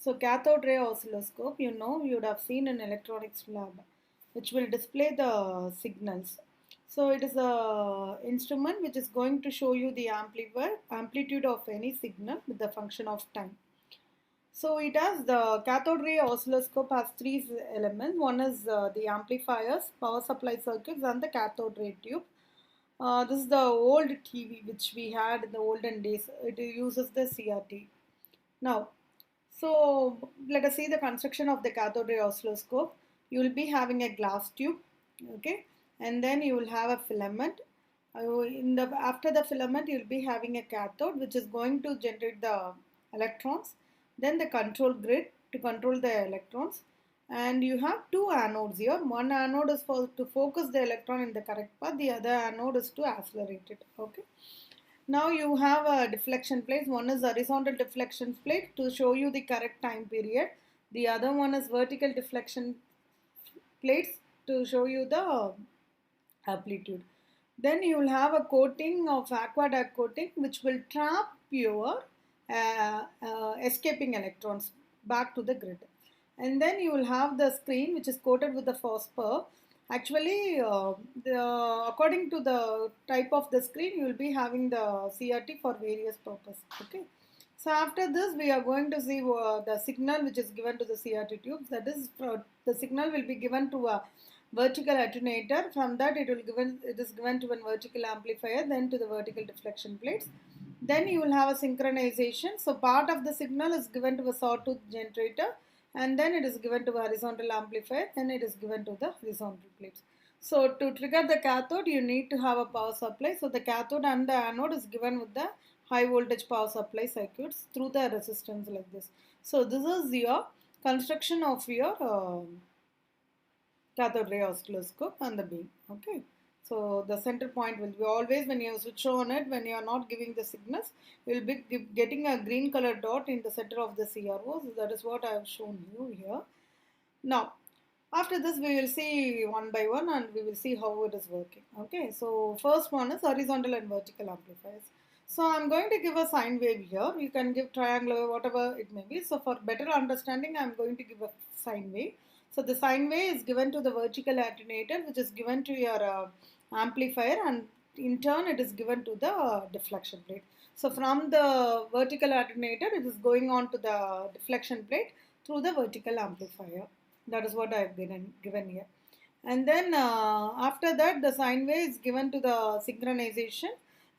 So cathode ray oscilloscope, you would have seen in electronics lab, which will display the signals. So it is a instrument which is going to show you the amplitude of any signal with the function of time. So it has the cathode ray oscilloscope has three elements. One is the amplifiers, power supply circuits, and the cathode ray tube. This is the old TV which we had in the olden days. It uses the CRT. Now, so let us see the construction of the cathode ray oscilloscope. You will be having a glass tube, okay, and then you will have a filament. After the filament, you will be having a cathode which is going to generate the electrons. Then the control grid to control the electrons, and you have two anodes here. One anode is to focus the electron in the correct path. The other anode is to accelerate it. Okay. Now you have a deflection plate. One is horizontal deflection plate to show you the correct time period. The other one is vertical deflection plates to show you the amplitude. Then you will have a coating of aquadag coating which will trap your escaping electrons back to the grid. And then you will have the screen which is coated with the phosphor. Actually, according to the type of the screen, you will be having the CRT for various purposes. Okay. So after this, we are going to see the signal which is given to the CRT tubes. That is, the signal will be given to a vertical attenuator. From that, it is given to a vertical amplifier, then to the vertical deflection plates. Then you will have a synchronization. So part of the signal is given to a sawtooth generator, and then it is given to a horizontal amplifier, then it is given to the horizontal plates. So to trigger the cathode, you need to have a power supply. So the cathode and the anode is given with the high voltage power supply circuits through the resistance like this. So this is your construction of your cathode ray oscilloscope and the beam. Okay. So the center point will be always, when you switch on it, when you are not giving the signals, you will be getting a green color dot in the center of the CRO. So that is what I have shown you here. Now, after this we will see one by one and we will see how it is working. Okay, so first one is horizontal and vertical amplifiers. So I am going to give a sine wave here. You can give triangular, whatever it may be. So for better understanding, I am going to give a sine wave. So the sine wave is given to the vertical attenuator, which is given to your amplifier, and in turn it is given to the deflection plate. So from the vertical attenuator, it is going on to the deflection plate through the vertical amplifier. That is what I have given here. And then after that, the sine wave is given to the synchronization,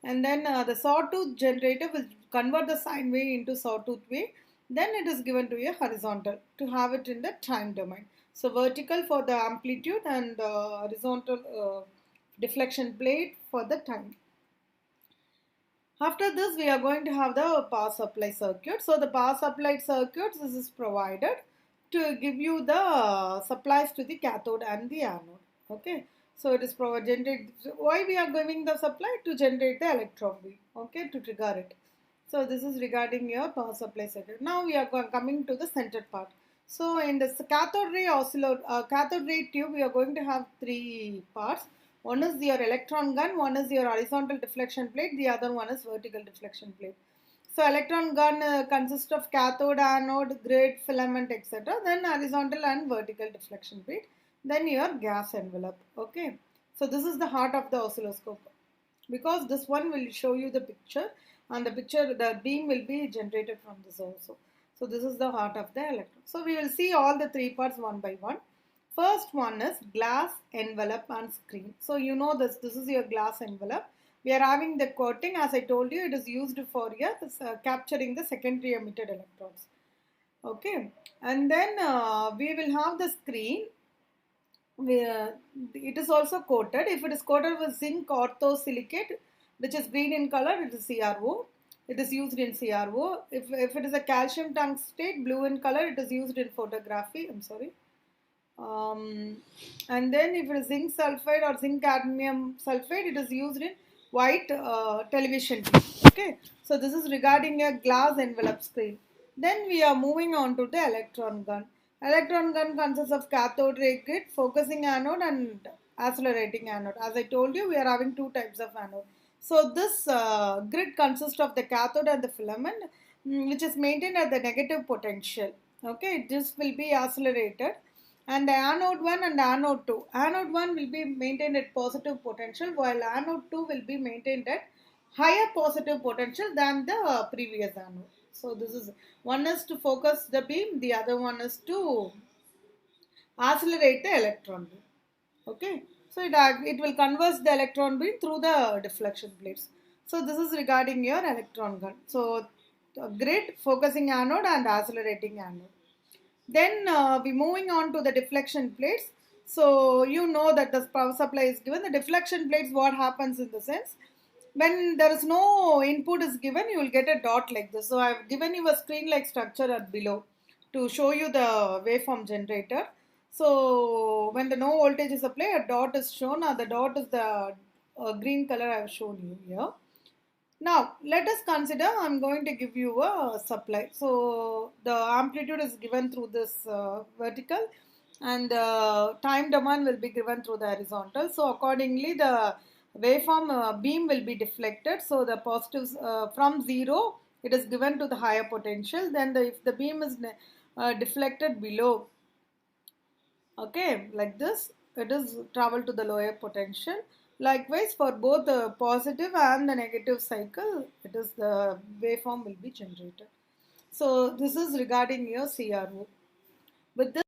and then the sawtooth generator will convert the sine wave into sawtooth wave. Then it is given to a horizontal to have it in the time domain. So vertical for the amplitude and horizontal deflection plate for the time. After this, we are going to have the power supply circuit. So the power supply circuit, this is provided to give you the supplies to the cathode and the anode. Okay. So it is provided. Why we are giving the supply? To generate the electron beam. Okay. To trigger it. So this is regarding your power supply circuit. Now we are coming to the centered part. So in this cathode ray tube, we are going to have three parts. One is your electron gun, one is your horizontal deflection plate, the other one is vertical deflection plate. So electron gun consists of cathode, anode, grid, filament, etc. Then horizontal and vertical deflection plate. Then your gas envelope. Okay. So this is the heart of the oscilloscope, because this one will show you the picture, and the beam will be generated from this also. So this is the heart of the electron. So we will see all the three parts one by one. First one is glass envelope and screen. So you know this is your glass envelope. We are having the coating, as I told you, it is used for capturing the secondary emitted electrons. Okay, and then we will have the screen. It is also coated. If it is coated with zinc orthosilicate, which is green in color, it is CRO. It is used in CRO. If it is a calcium tungstate, blue in color, it is used in photography. I'm sorry. And then if it is zinc sulfide or zinc cadmium sulfide, it is used in white television. Okay, so this is regarding a glass envelope screen. Then we are moving on to the electron gun. Electron gun consists of cathode ray grid, focusing anode and accelerating anode. As I told you, we are having two types of anode. So this grid consists of the cathode and the filament, which is maintained at the negative potential. Okay, this will be accelerated. And the anode 1 and anode 2. Anode 1 will be maintained at positive potential while anode 2 will be maintained at higher positive potential than the previous anode. So this is, one is to focus the beam, the other one is to accelerate the electron beam. Okay, so it will converse the electron beam through the deflection plates. So this is regarding your electron gun. So grid, focusing anode and accelerating anode. Then we moving on to the deflection plates. So you know that the power supply is given. The deflection plates, what happens in the sense, when there is no input is given, you will get a dot like this. So I have given you a screen like structure at below to show you the waveform generator. So when the no voltage is applied, a dot is shown. The dot is the green color I have shown you here. Now, let us consider, I am going to give you a supply. So, the amplitude is given through this vertical and the time domain will be given through the horizontal. So, accordingly, the waveform beam will be deflected. So, the positives from 0, it is given to the higher potential. Then, if the beam is deflected below, okay, like this, it is travel to the lower potential. Likewise, for both the positive and the negative cycle, it is the waveform will be generated. So this is regarding your CRO. With this